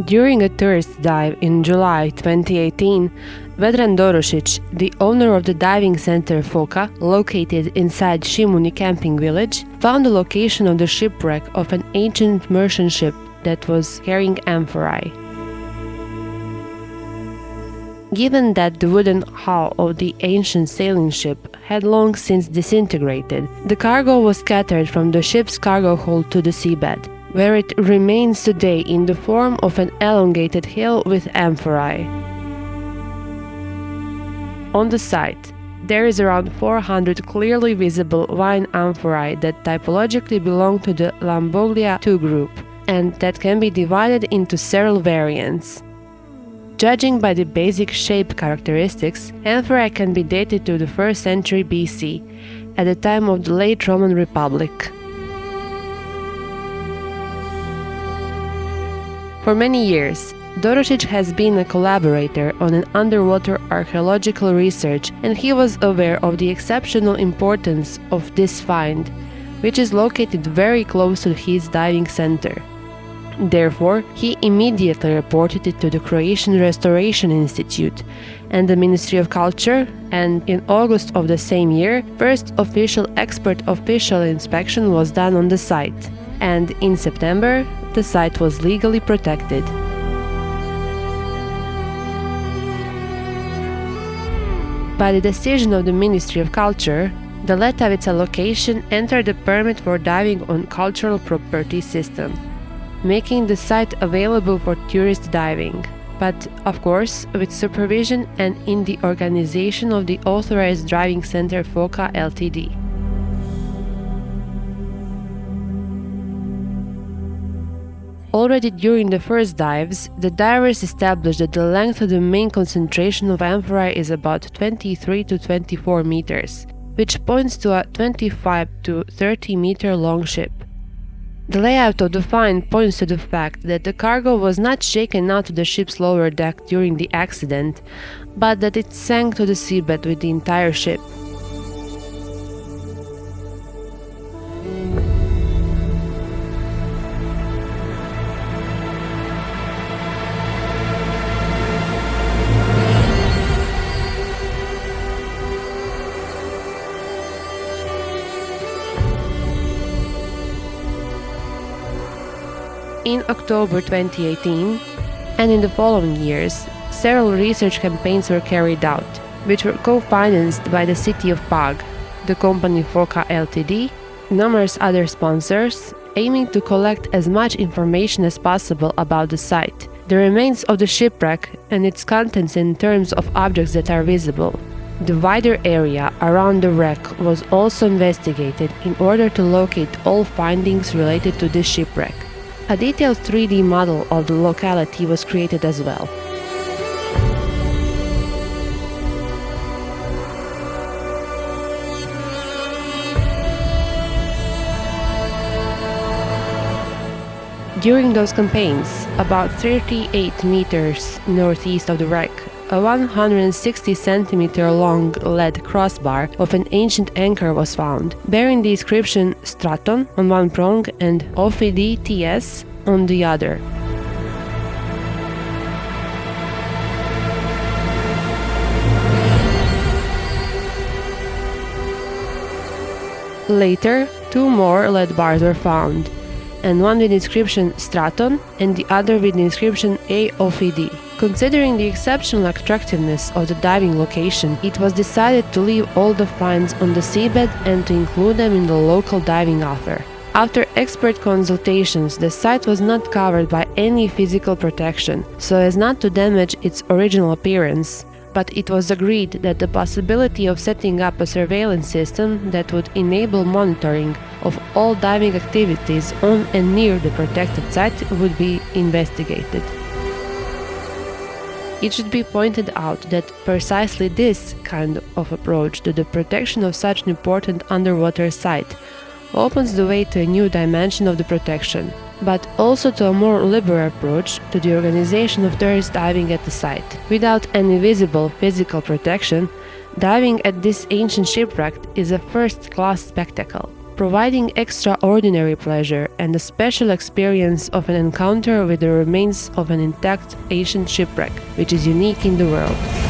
During a tourist dive in July 2018, Vedran Dorošić, the owner of the diving center Foka, located inside Shimuni camping village, found the location of the shipwreck of an ancient merchant ship that was carrying Anfore. Given that the wooden hull of the ancient sailing ship had long since disintegrated, the cargo was scattered from the ship's cargo hold to the seabed, where it remains today in the form of an elongated hill with Anfore. On the site, there is around 400 clearly visible vine amphorae that typologically belong to the Lamboglia II group, and that can be divided into several variants. Judging by the basic shape characteristics, Anfore can be dated to the 1st century BC, at the time of the late Roman Republic. For many years, Dorošić has been a collaborator on an underwater archaeological research, and he was aware of the exceptional importance of this find, which is located very close to his diving center. Therefore, he immediately reported it to the Croatian Restoration Institute and the Ministry of Culture, and in August of the same year, first official expert-official inspection was done on the site, and in September, the site was legally protected. By the decision of the Ministry of Culture, the Letavica location entered the permit for diving on cultural property system, making the site available for tourist diving, but of course with supervision and in the organization of the authorized diving center Foka Ltd. Already during the first dives, the divers established that the length of the main concentration of amphora is about 23 to 24 meters, which points to a 25 to 30 meter long ship. The layout of the find points to the fact that the cargo was not shaken out to the ship's lower deck during the accident, but that it sank to the seabed with the entire ship. In October 2018, and in the following years, several research campaigns were carried out, which were co-financed by the city of Pag, the company Foka Ltd, numerous other sponsors, aiming to collect as much information as possible about the site, the remains of the shipwreck and its contents in terms of objects that are visible. The wider area around the wreck was also investigated in order to locate all findings related to this shipwreck. A detailed 3D model of the locality was created as well. During those campaigns, about 38 meters northeast of the wreck, a 160 cm long lead crossbar of an ancient anchor was found, bearing the inscription Straton on one prong and Ophidi TS on the other. Later, two more lead bars were found, and one with the inscription Straton and the other with the inscription A Ophidi. Considering the exceptional attractiveness of the diving location, it was decided to leave all the finds on the seabed and to include them in the local diving offer. After expert consultations, the site was not covered by any physical protection, so as not to damage its original appearance, but it was agreed that the possibility of setting up a surveillance system that would enable monitoring of all diving activities on and near the protected site would be investigated. It should be pointed out that precisely this kind of approach to the protection of such an important underwater site opens the way to a new dimension of the protection, but also to a more liberal approach to the organization of tourist diving at the site. Without any visible physical protection, diving at this ancient shipwreck is a first-class spectacle, providing extraordinary pleasure and a special experience of an encounter with the remains of an intact ancient shipwreck, which is unique in the world.